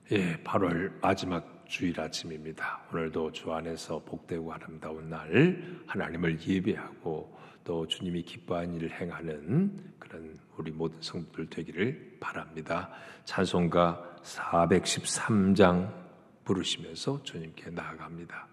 8월 마지막 주일 아침입니다. 오늘도 주 안에서 복되고 아름다운 날 하나님을 예배하고 또 주님이 기뻐하는 일을 행하는 그런 우리 모든 성도들 되기를 바랍니다. 찬송가 413장 부르시면서 주님께 나아갑니다.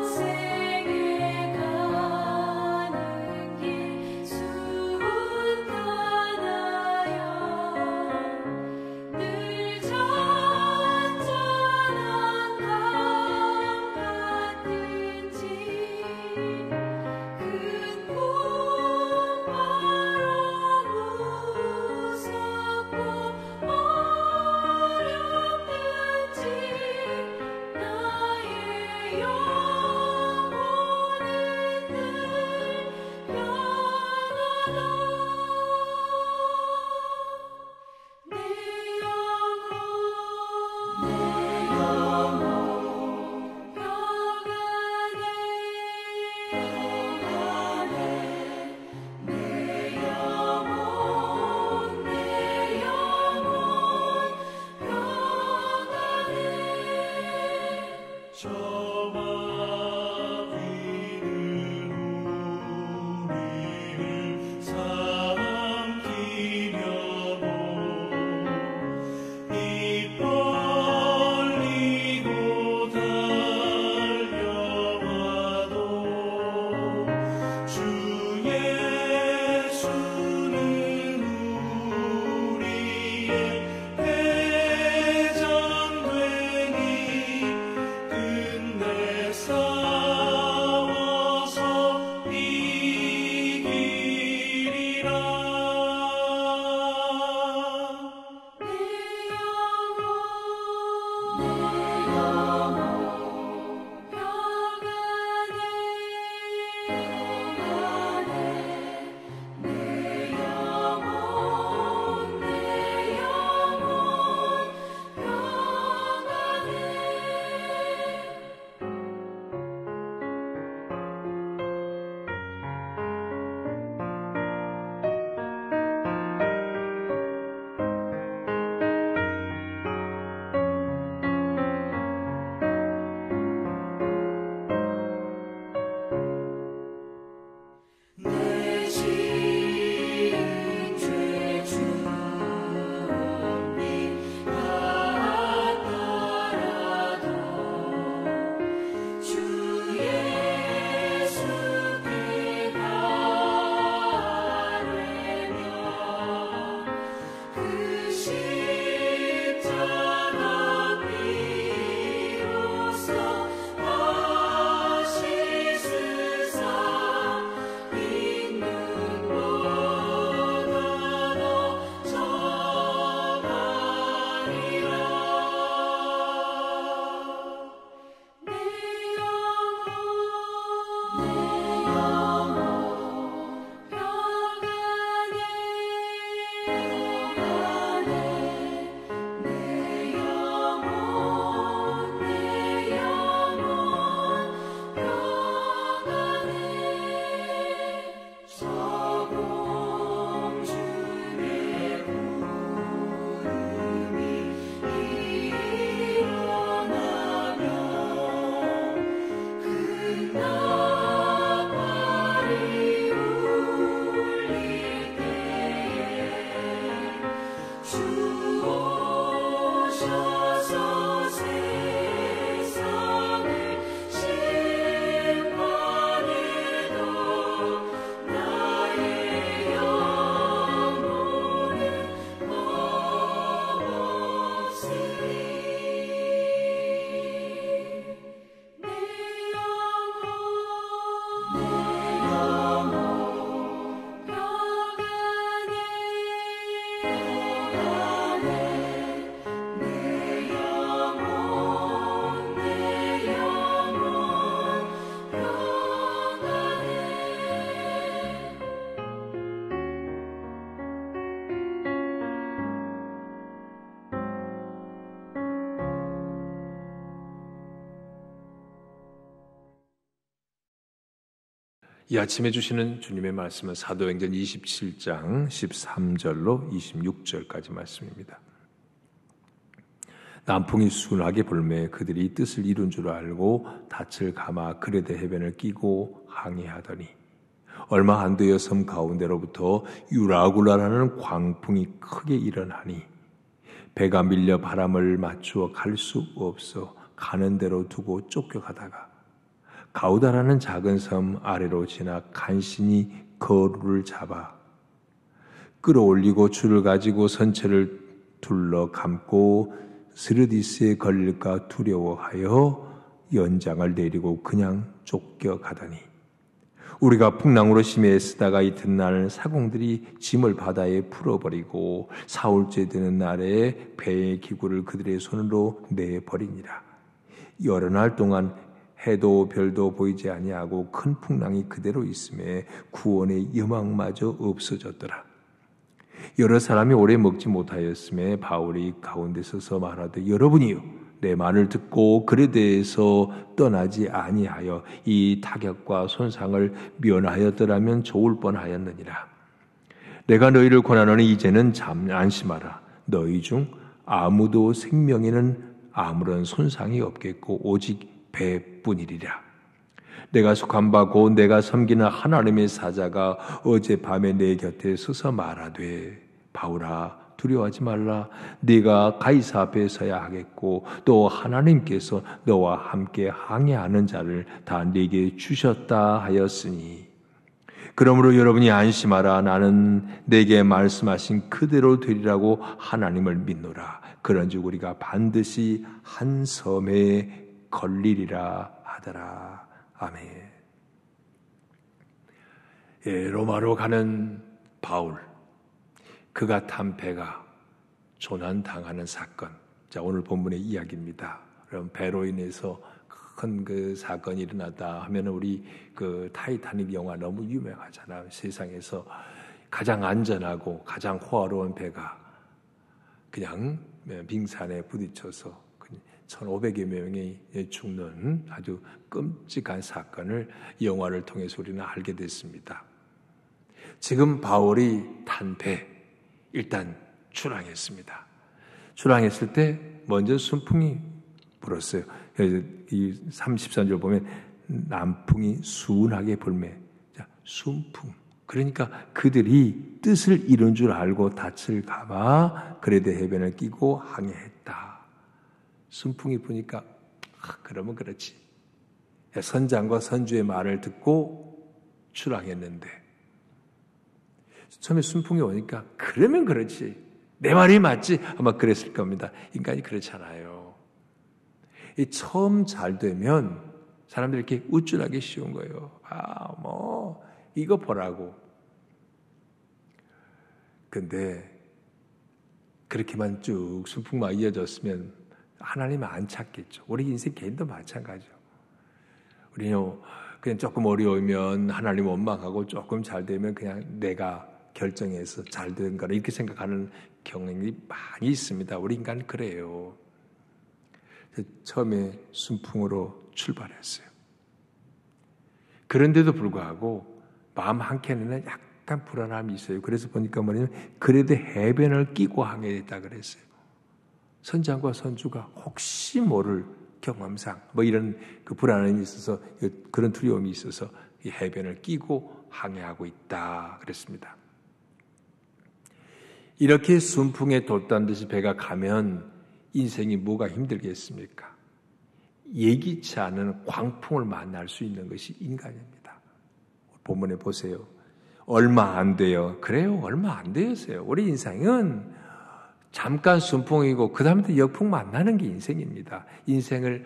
평생에 가는 길 수많아요. 이 아침에 주시는 주님의 말씀은 사도행전 27장 13절로 26절까지 말씀입니다. 남풍이 순하게 불매 그들이 뜻을 이룬 줄 알고 닻을 감아 그레데 해변을 끼고 항해하더니 얼마 안 되어 섬 가운데로부터 유라굴라라는 광풍이 크게 일어나니 배가 밀려 바람을 맞추어 갈 수 없어 가는 대로 두고 쫓겨가다가 가우다라는 작은 섬 아래로 지나 간신히 거루를 잡아 끌어올리고 줄을 가지고 선체를 둘러 감고 스르디스에 걸릴까 두려워하여 연장을 내리고 그냥 쫓겨가더니 우리가 풍랑으로 심히 애쓰다가 이튿날 사공들이 짐을 바다에 풀어버리고 사흘째 되는 날에 배의 기구를 그들의 손으로 내버리니라. 여러 날 동안 해도 별도 보이지 아니하고 큰 풍랑이 그대로 있음에 구원의 여망마저 없어졌더라. 여러 사람이 오래 먹지 못하였음에 바울이 가운데 서서 말하되 여러분이요 내 말을 듣고 그레데에서 떠나지 아니하여 이 타격과 손상을 면하였더라면 좋을 뻔하였느니라. 내가 너희를 권하노니 이제는 안심하라. 너희 중 아무도 생명에는 아무런 손상이 없겠고 오직 배뿐이리라. 내가 속한 바 곧 내가 섬기는 하나님의 사자가 어젯밤에 내 곁에 서서 말하되 바울아 두려워하지 말라. 네가 가이사 앞에 서야 하겠고 또 하나님께서 너와 함께 항해하는 자를 다 네게 주셨다 하였으니 그러므로 여러분이 안심하라. 나는 내게 말씀하신 그대로 되리라고 하나님을 믿노라. 그런즉 우리가 반드시 한 섬에 걸리리라 하더라. 아멘. 예, 로마로 가는 바울, 그가 탄 배가 조난당하는 사건. 자, 오늘 본문의 이야기입니다. 그럼 배로 인해서 큰 그 사건이 일어났다 하면 우리 그 타이타닉 영화 너무 유명하잖아요. 세상에서 가장 안전하고 가장 호화로운 배가 그냥 빙산에 부딪혀서 1,500여 명이 죽는 아주 끔찍한 사건을 영화를 통해서 우리는 알게 됐습니다. 지금 바울이 탄 배, 일단 출항했습니다. 출항했을 때 먼저 순풍이 불었어요. 이 33절 보면 남풍이 순하게 불매. 자, 순풍. 그러니까 그들이 뜻을 이룬 줄 알고 닻을 감아 그레데 해변을 끼고 항해했다. 순풍이 부니까 그러면 그렇지. 선장과 선주의 말을 듣고 출항했는데 처음에 순풍이 오니까 그러면 그렇지. 내 말이 맞지. 아마 그랬을 겁니다. 인간이 그렇잖아요. 이 처음 잘 되면 사람들이 이렇게 우쭐하기 쉬운 거예요. 이거 보라고. 근데 그렇게만 쭉 순풍만 이어졌으면 하나님 안 찾겠죠. 우리 인생 개인도 마찬가지죠. 우리는 그냥 조금 어려우면 하나님 원망하고 조금 잘 되면 그냥 내가 결정해서 잘 된 거라 이렇게 생각하는 경향이 많이 있습니다. 우리 인간은 그래요. 처음에 순풍으로 출발했어요. 그런데도 불구하고 마음 한켠에는 약간 불안함이 있어요. 그래서 보니까 뭐냐면 그래도 해변을 끼고 항해했다 그랬어요. 선장과 선주가 혹시 모를 경험상 이런 그 불안함이 있어서 그런 두려움이 있어서 이 해변을 끼고 항해하고 있다 그랬습니다. 이렇게 순풍에 돛단 듯이 배가 가면 인생이 뭐가 힘들겠습니까? 예기치 않은 광풍을 만날 수 있는 것이 인간입니다. 본문에 보세요. 얼마 안 돼요. 그래요. 얼마 안 되었어요. 우리 인생은 잠깐 순풍이고 그 다음부터 역풍 만나는 게 인생입니다. 인생을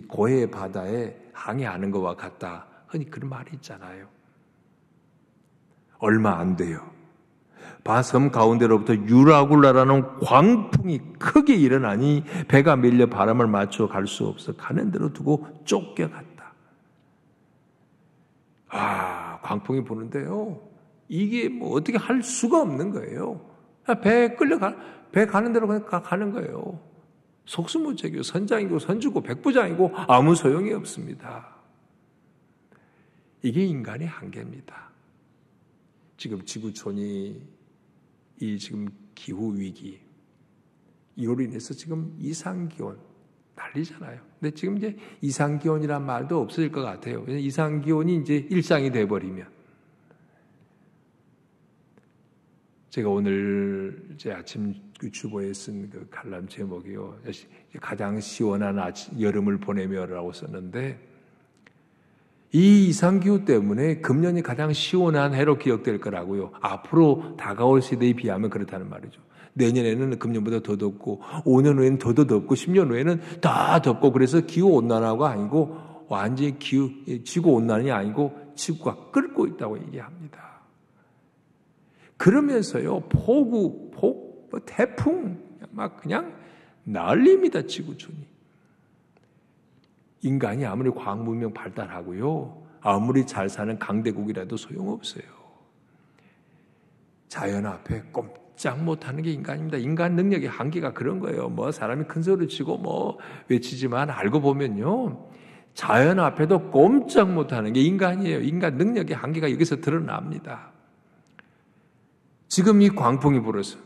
고해의 바다에 항해하는 것과 같다. 흔히 그런 말이 있잖아요. 얼마 안 돼요. 바섬 가운데로부터 유라굴라라는 광풍이 크게 일어나니 배가 밀려 바람을 맞춰 갈 수 없어 가는 대로 두고 쫓겨갔다. 광풍이 부는데요. 이게 어떻게 할 수가 없는 거예요. 배 가는 대로 그냥 가는 거예요. 속수무책이고 선장이고 선주고 백부장이고 아무 소용이 없습니다. 이게 인간의 한계입니다. 지금 지구촌이 이 지금 기후 위기 이로 인해서 지금 이상기온 난리잖아요. 근데 지금 이제 이상기온이란 말도 없어질 것 같아요. 이상기온이 이제 일상이 돼버리면. 제가 오늘 제 아침 주보에 쓴 그 칼럼 제목이요. 가장 시원한 여름을 보내며라고 썼는데, 이 이상기후 때문에 금년이 가장 시원한 해로 기억될 거라고요. 앞으로 다가올 세대에 비하면 그렇다는 말이죠. 내년에는 금년보다 더 덥고 5년 후에는 더 덥고 10년 후에는 더 덥고, 그래서 기후온난화가 아니고 완전히 지구온난이 아니고 지구가 끓고 있다고 얘기합니다. 그러면서요, 폭우, 태풍 막 그냥 난립니다. 지구촌이. 인간이 아무리 과학문명 발달하고요, 아무리 잘 사는 강대국이라도 소용없어요. 자연 앞에 꼼짝 못하는 게 인간입니다. 인간 능력의 한계가 그런 거예요. 뭐 사람이 큰 소리 치고 뭐 외치지만 알고 보면요, 자연 앞에도 꼼짝 못하는 게 인간이에요. 인간 능력의 한계가 여기서 드러납니다. 지금 이 광풍이 불어서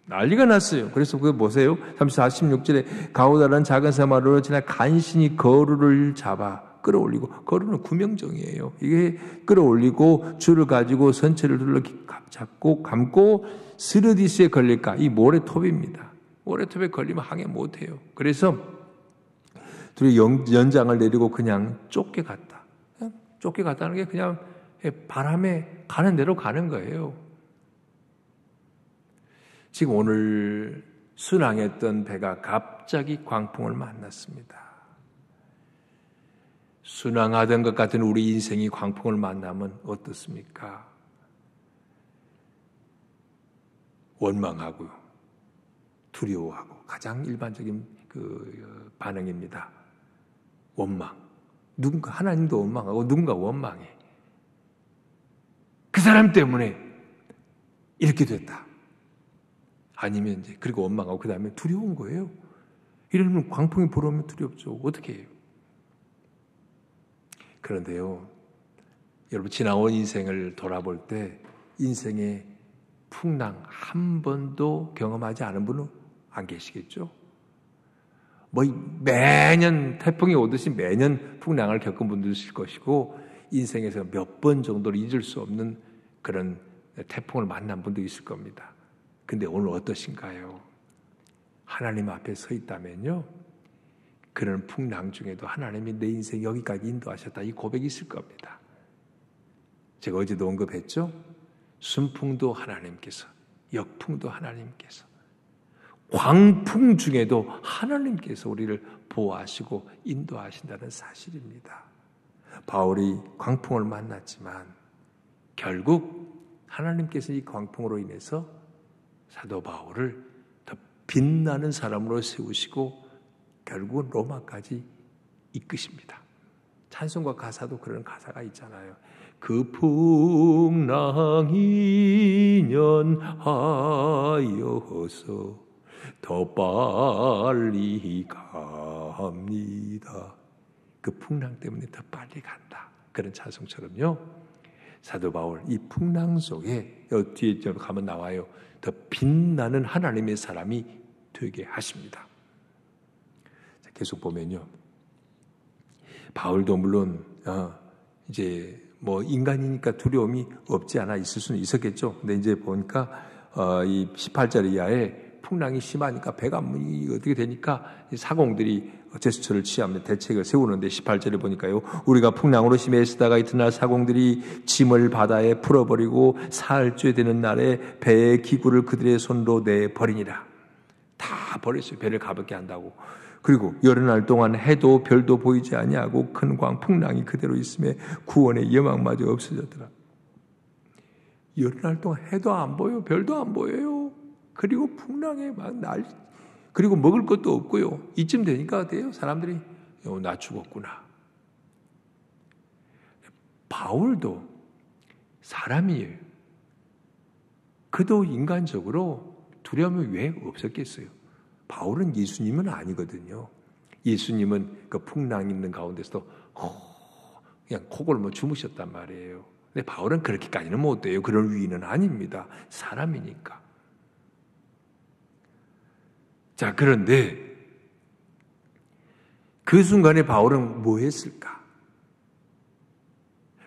난리가 났어요. 그래서 그거 보세요. 46절에 가오다라는 작은 사마리로 지나 간신히 거루를 잡아 끌어올리고, 거루는 구명정이에요. 이게 끌어올리고 줄을 가지고 선체를 둘러 잡고 감고 스르디스에 걸릴까? 이 모래톱입니다. 모래톱에 걸리면 항해 못해요. 그래서 둘이 연장을 내리고 그냥 쫓겨갔다. 쫓겨갔다는 게 그냥 바람에 가는 대로 가는 거예요. 지금 오늘 순항했던 배가 갑자기 광풍을 만났습니다. 순항하던 것 같은 우리 인생이 광풍을 만나면 어떻습니까? 원망하고요, 두려워하고, 가장 일반적인 그 반응입니다. 원망. 누군가, 하나님도 원망하고 누군가 원망해. 그 사람 때문에 이렇게 됐다. 아니면 이제 그리고 원망하고 그 다음에 두려운 거예요. 이러면 광풍이 불어오면 두렵죠. 어떻게 해요? 그런데요, 여러분 지나온 인생을 돌아볼 때 인생의 풍랑 한 번도 경험하지 않은 분은 안 계시겠죠? 뭐 매년 태풍이 오듯이 매년 풍랑을 겪은 분도 있을 것이고, 인생에서 몇 번 정도로 잊을 수 없는 그런 태풍을 만난 분도 있을 겁니다. 근데 오늘 어떠신가요? 하나님 앞에 서 있다면요, 그런 풍랑 중에도 하나님이 내 인생 여기까지 인도하셨다, 이 고백이 있을 겁니다. 제가 어제도 언급했죠? 순풍도 하나님께서, 역풍도 하나님께서, 광풍 중에도 하나님께서 우리를 보호하시고 인도하신다는 사실입니다. 바울이 광풍을 만났지만 결국 하나님께서 이 광풍으로 인해서 사도 바울을 더 빛나는 사람으로 세우시고 결국은 로마까지 이끄십니다. 찬송가 가사도 그런 가사가 있잖아요. 그 풍랑이 인연하여서 더 빨리 갑니다. 그 풍랑 때문에 더 빨리 간다. 그런 찬송처럼요, 사도 바울 이 풍랑 속에 뒤에 가면 나와요. 더 빛나는 하나님의 사람이 되게 하십니다. 계속 보면요, 바울도 물론 이제 뭐 인간이니까 두려움이 없지 않아 있을 수는 있었겠죠. 근데 이제 보니까 이 18절 이하에 풍랑이 심하니까 배가 어떻게 되니까 사공들이 제스처를 취하면 대책을 세우는데, 18절에 보니까요, 우리가 풍랑으로 심히 애쓰다가 이튿날 사공들이 짐을 바다에 풀어버리고 사흘째 되는 날에 배의 기구를 그들의 손으로 내버리니라. 다 버렸어요. 배를 가볍게 한다고. 그리고 여러 날 동안 해도 별도 보이지 아니하고 큰 광풍랑이 그대로 있음에 구원의 여망마저 없어졌더라. 여러 날 동안 해도 안 보여, 별도 안 보여요. 그리고 풍랑에 막 난리, 그리고 먹을 것도 없고요. 이쯤 되니까 어때요? 사람들이 나 죽었구나. 바울도 사람이에요. 그도 인간적으로 두려움이 왜 없었겠어요? 바울은 예수님은 아니거든요. 예수님은 그 풍랑 있는 가운데서도 그냥 코골모 주무셨단 말이에요. 근데 바울은 그렇게까지는 못 돼요. 그럴 위인은 아닙니다. 사람이니까. 자, 그런데 그 순간에 바울은 뭐 했을까?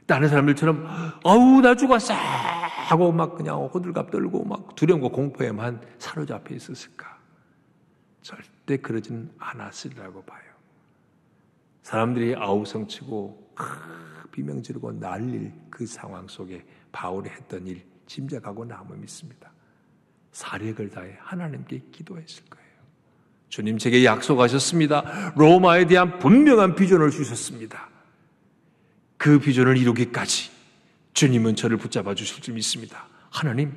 다른 사람들처럼 아우 나 죽었어 하고 막 그냥 호들갑 떨고 막 두려움과 공포에만 사로잡혀 있었을까? 절대 그러진 않았으리라고 봐요. 사람들이 아우성치고 비명 지르고 난릴 그 상황 속에 바울이 했던 일 짐작하고 남아 믿습니다. 사력을 다해 하나님께 기도했을 거예요. 주님 제게 약속하셨습니다. 로마에 대한 분명한 비전을 주셨습니다. 그 비전을 이루기까지 주님은 저를 붙잡아 주실 줄 믿습니다. 하나님,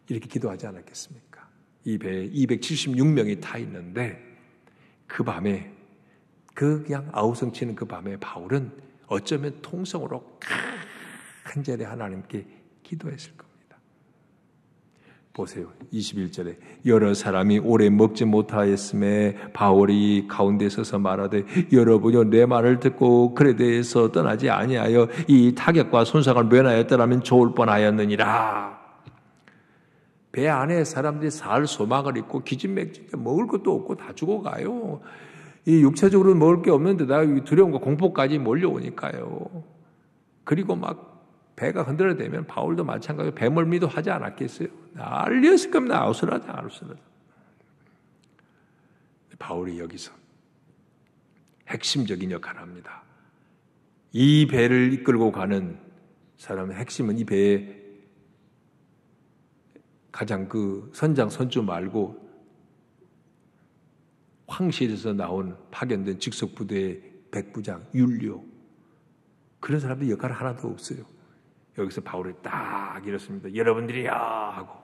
이렇게 기도하지 않았겠습니까? 이 배에 276명이 타 있는데 그 밤에 그냥 아우성치는 그 밤에 바울은 어쩌면 통성으로 간절히 하나님께 기도했을 겁니다. 보세요. 21절에 여러 사람이 오래 먹지 못하였음에 바울이 가운데 서서 말하되 여러분이 내 말을 듣고 그에 대해서 떠나지 아니하여 이 타격과 손상을 면하였더라면 좋을 뻔하였느니라. 배 안에 사람들이 살 소망을 잊고 기진맥진에 먹을 것도 없고 다 죽어가요. 이 육체적으로 먹을 게 없는데다 두려움과 공포까지 몰려오니까요. 그리고 막 배가 흔들어대면 바울도 마찬가지로 배멀미도 하지 않았겠어요? 난리였을 겁니다. 아우스라다. 바울이 여기서 핵심적인 역할을 합니다. 이 배를 이끌고 가는 사람의 핵심은 이 배의 가장 그 선장, 선주 말고 황실에서 나온 파견된 직속부대의 백부장, 율리오 그런 사람들 역할 하나도 없어요. 여기서 바울이 딱 이렇습니다. 여러분들이야 하고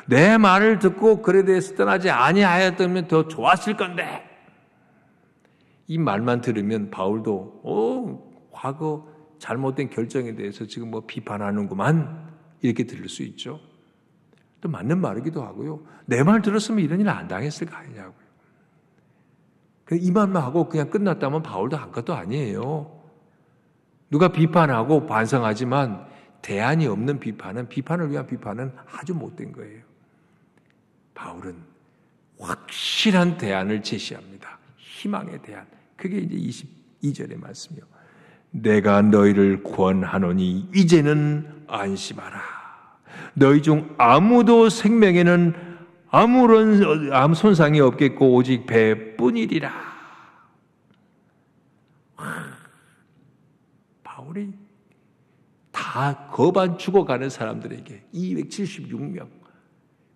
내 말을 듣고 그에 대해서 떠나지 아니하였다면 더 좋았을 건데 이 말만 들으면 바울도 과거 잘못된 결정에 대해서 지금 뭐 비판하는구만 이렇게 들을 수 있죠. 또 맞는 말이기도 하고요. 내 말 들었으면 이런 일 안 당했을 거 아니냐고요. 이 말만 하고 그냥 끝났다면 바울도 한 것도 아니에요. 누가 비판하고 반성하지만 대안이 없는 비판을 위한 비판은 아주 못된 거예요. 바울은 확실한 대안을 제시합니다. 희망의 대안. 그게 이제 22절의 말씀이요. 내가 너희를 구원하노니 이제는 안심하라. 너희 중 아무도 생명에는 아무런 손상이 없겠고 오직 배뿐이리라. 바울이 다 거반 죽어가는 사람들에게 276명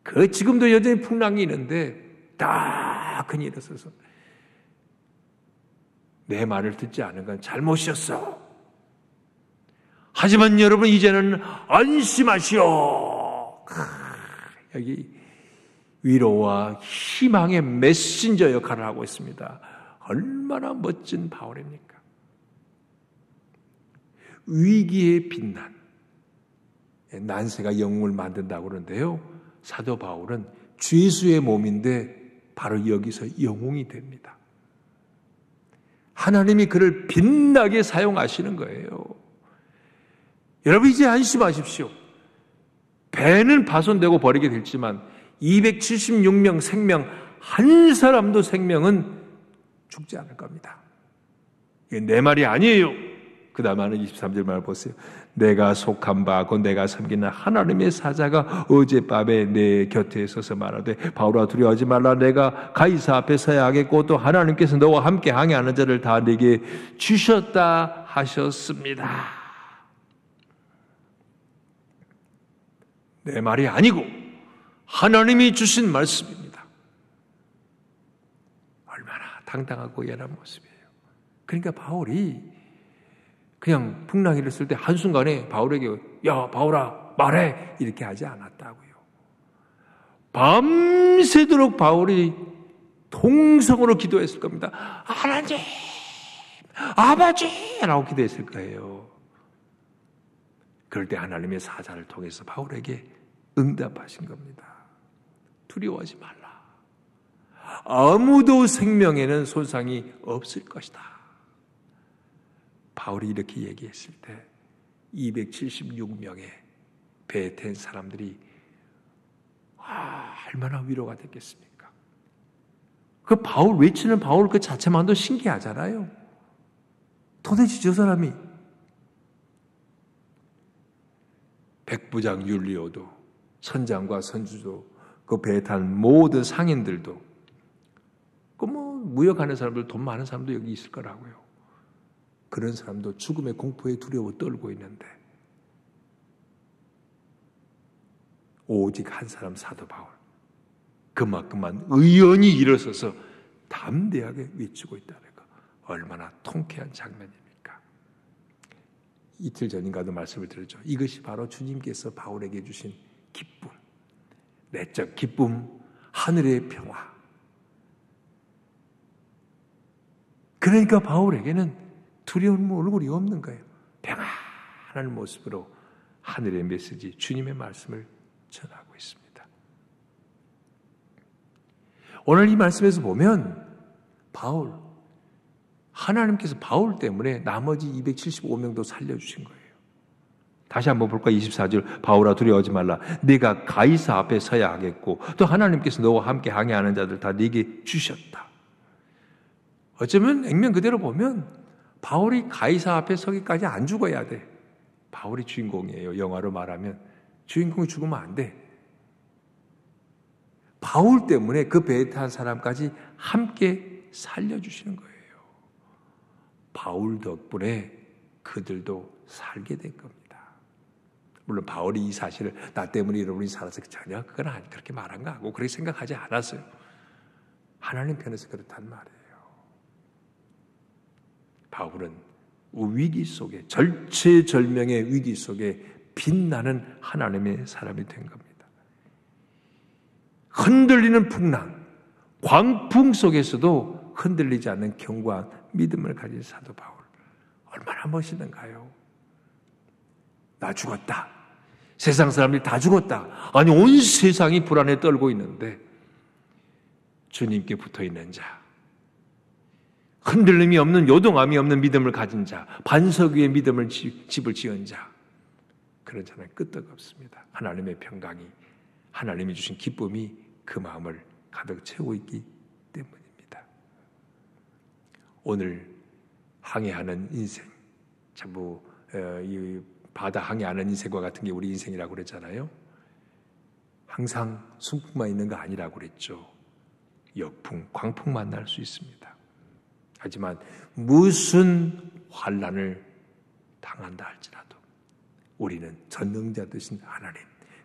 그 지금도 여전히 풍랑이 있는데 다 그니 일어서서 내 말을 듣지 않은 건 잘못이었어. 하지만 여러분 이제는 안심하시오. 여기 위로와 희망의 메신저 역할을 하고 있습니다. 얼마나 멋진 바울입니까? 위기의 빛난 난세가 영웅을 만든다고 그러는데요. 사도 바울은 죄수의 몸인데 바로 여기서 영웅이 됩니다. 하나님이 그를 빛나게 사용하시는 거예요. 여러분 이제 안심하십시오. 배는 파손되고 버리게 됐지만 276명 생명 한 사람도 생명은 죽지 않을 겁니다. 이게 내 말이 아니에요. 그 다음 하는 23절 말 보세요. 내가 속한 바 곧 내가 섬기는 하나님의 사자가 어젯밤에 내 곁에 서서 말하되 바울아 두려워하지 말라. 내가 가이사 앞에 서야 하겠고 또 하나님께서 너와 함께 항해하는 자를 다 내게 주셨다 하셨습니다. 내 말이 아니고 하나님이 주신 말씀입니다. 얼마나 당당하고 예란 모습이에요. 그러니까 바울이 그냥 풍랑이 일었을 때 한순간에 바울에게 야 바울아 말해 이렇게 하지 않았다고요. 밤새도록 바울이 통성으로 기도했을 겁니다. 하나님 아버지라고 기도했을 거예요. 그럴 때 하나님의 사자를 통해서 바울에게 응답하신 겁니다. 두려워하지 말라. 아무도 생명에는 손상이 없을 것이다. 바울이 이렇게 얘기했을 때 276명의 배에 탄 사람들이 얼마나 위로가 됐겠습니까? 그 바울 외치는 바울 그 자체만도 신기하잖아요. 도대체 저 사람이 백부장 율리오도 선장과 선주도 그 배에 탄 모든 상인들도 그 무역하는 사람들 돈 많은 사람도 여기 있을 거라고요. 그런 사람도 죽음의 공포에 두려워 떨고 있는데 오직 한 사람 사도 바울 그만큼만 의연히 일어서서 담대하게 외치고 있다는 거 얼마나 통쾌한 장면입니까? 이틀 전인가도 말씀을 드렸죠. 이것이 바로 주님께서 바울에게 주신 기쁨, 내적 기쁨, 하늘의 평화. 그러니까 바울에게는 두려운 얼굴이 없는 거예요. 평안한 모습으로 하늘의 메시지, 주님의 말씀을 전하고 있습니다. 오늘 이 말씀에서 보면 하나님께서 바울 때문에 나머지 275명도 살려주신 거예요. 다시 한번 볼까요? 24절 바울아 두려워하지 말라. 네가 가이사 앞에 서야 하겠고 또 하나님께서 너와 함께 항해하는 자들 다 네게 주셨다. 어쩌면 액면 그대로 보면 바울이 가이사 앞에 서기까지 안 죽어야 돼. 바울이 주인공이에요. 영화로 말하면 주인공이 죽으면 안 돼. 바울 때문에 그 배에 탄 사람까지 함께 살려주시는 거예요. 바울 덕분에 그들도 살게 된 겁니다. 물론 바울이 이 사실을 나 때문에 여러분이 살아서 전혀 그건 그렇게 말한 거 하고 그렇게 생각하지 않았어요. 하나님 편에서 그렇단 말이에요. 바울은 위기 속에 절체절명의 위기 속에 빛나는 하나님의 사람이 된 겁니다. 흔들리는 풍랑, 광풍 속에서도 흔들리지 않는 견고한 믿음을 가진 사도 바울. 얼마나 멋있는가요? 나 죽었다. 세상 사람들이 다 죽었다. 아니 온 세상이 불안에 떨고 있는데 주님께 붙어있는 자, 흔들림이 없는 요동함이 없는 믿음을 가진 자, 반석 위에 믿음을 집을 지은 자, 그런 자는 끄떡 없습니다. 하나님의 평강이, 하나님이 주신 기쁨이 그 마음을 가득 채우고 있기 때문입니다. 오늘 항해하는 인생, 전부 이 바다 항해하는 인생과 같은 게 우리 인생이라고 그랬잖아요. 항상 순풍만 있는 거 아니라고 그랬죠. 역풍, 광풍 만날 수 있습니다. 하지만 무슨 환난을 당한다 할지라도 우리는 전능자 되신 하나님,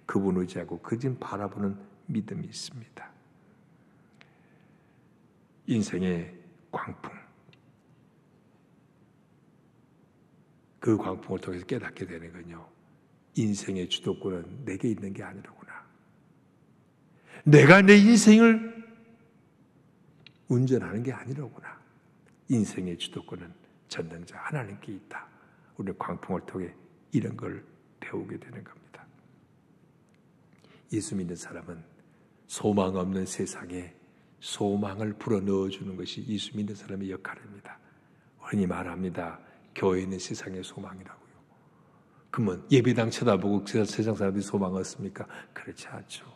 그분 의지하고 그분 바라보는 믿음이 있습니다. 인생의 광풍, 그 광풍을 통해서 깨닫게 되는 건요, 인생의 주도권은 내게 있는 게 아니로구나. 내가 내 인생을 운전하는 게 아니로구나. 인생의 주도권은 전능자 하나님께 있다. 우리 광풍을 통해 이런 걸 배우게 되는 겁니다. 예수 믿는 사람은 소망 없는 세상에 소망을 불어넣어주는 것이 예수 믿는 사람의 역할입니다. 흔히 말합니다. 교회는 세상의 소망이라고요. 그러면 예배당 쳐다보고 세상 사람들이 소망 없습니까? 그렇지 않죠.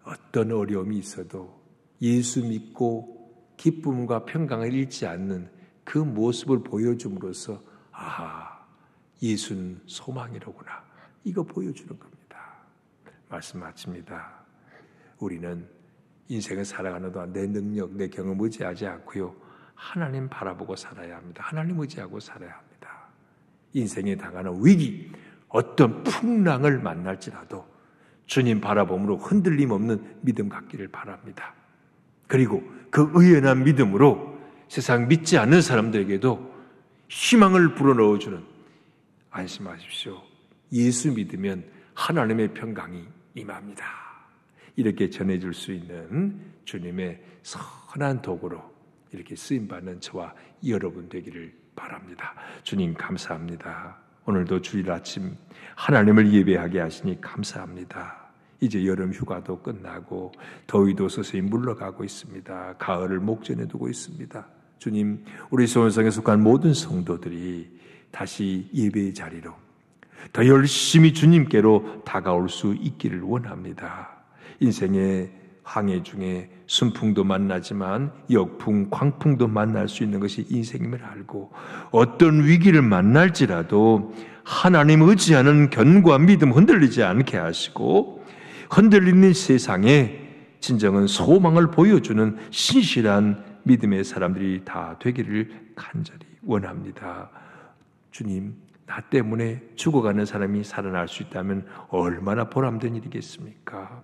어떤 어려움이 있어도 예수 믿고 기쁨과 평강을 잃지 않는 그 모습을 보여줌으로써 아하, 예수는 소망이로구나. 이거 보여주는 겁니다. 말씀 마칩니다. 우리는 인생을 살아가는 동안 내 능력, 내 경험 의지하지 않고요. 하나님 바라보고 살아야 합니다. 하나님 의지하고 살아야 합니다. 인생에 당하는 위기, 어떤 풍랑을 만날지라도 주님 바라봄으로 흔들림 없는 믿음 갖기를 바랍니다. 그리고 그 의연한 믿음으로 세상 믿지 않는 사람들에게도 희망을 불어넣어주는, 안심하십시오. 예수 믿으면 하나님의 평강이 임합니다. 이렇게 전해줄 수 있는 주님의 선한 도구로 이렇게 쓰임받는 저와 여러분 되기를 바랍니다. 주님 감사합니다. 오늘도 주일 아침 하나님을 예배하게 하시니 감사합니다. 이제 여름 휴가도 끝나고 더위도 서서히 물러가고 있습니다. 가을을 목전에 두고 있습니다. 주님, 우리 소원성에 속한 모든 성도들이 다시 예배의 자리로 더 열심히 주님께로 다가올 수 있기를 원합니다. 인생의 항해 중에 순풍도 만나지만 역풍, 광풍도 만날 수 있는 것이 인생임을 알고 어떤 위기를 만날지라도 하나님 의지하는 견고한 믿음 흔들리지 않게 하시고 흔들리는 세상에 진정한 소망을 보여주는 신실한 믿음의 사람들이 다 되기를 간절히 원합니다. 주님, 나 때문에 죽어가는 사람이 살아날 수 있다면 얼마나 보람된 일이겠습니까?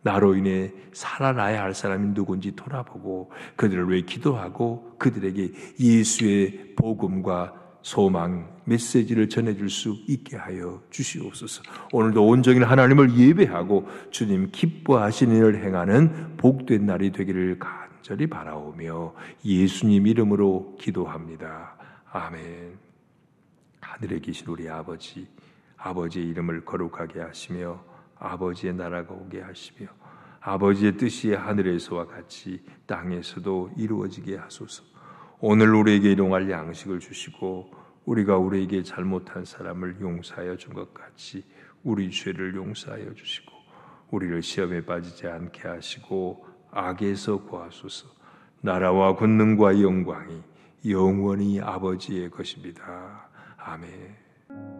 나로 인해 살아나야 할 사람이 누군지 돌아보고 그들을 위해 기도하고 그들에게 예수의 복음과 소망, 메시지를 전해줄 수 있게 하여 주시옵소서. 오늘도 온전히 하나님을 예배하고 주님 기뻐하시는 일을 행하는 복된 날이 되기를 간절히 바라오며 예수님 이름으로 기도합니다. 아멘. 하늘에 계신 우리 아버지, 아버지의 이름을 거룩하게 하시며 아버지의 나라가 오게 하시며 아버지의 뜻이 하늘에서와 같이 땅에서도 이루어지게 하소서. 오늘 우리에게 일용할 양식을 주시고 우리가 우리에게 잘못한 사람을 용서하여 준 것 같이 우리 죄를 용서하여 주시고 우리를 시험에 빠지지 않게 하시고 악에서 구하소서. 나라와 권능과 영광이 영원히 아버지의 것입니다. 아멘.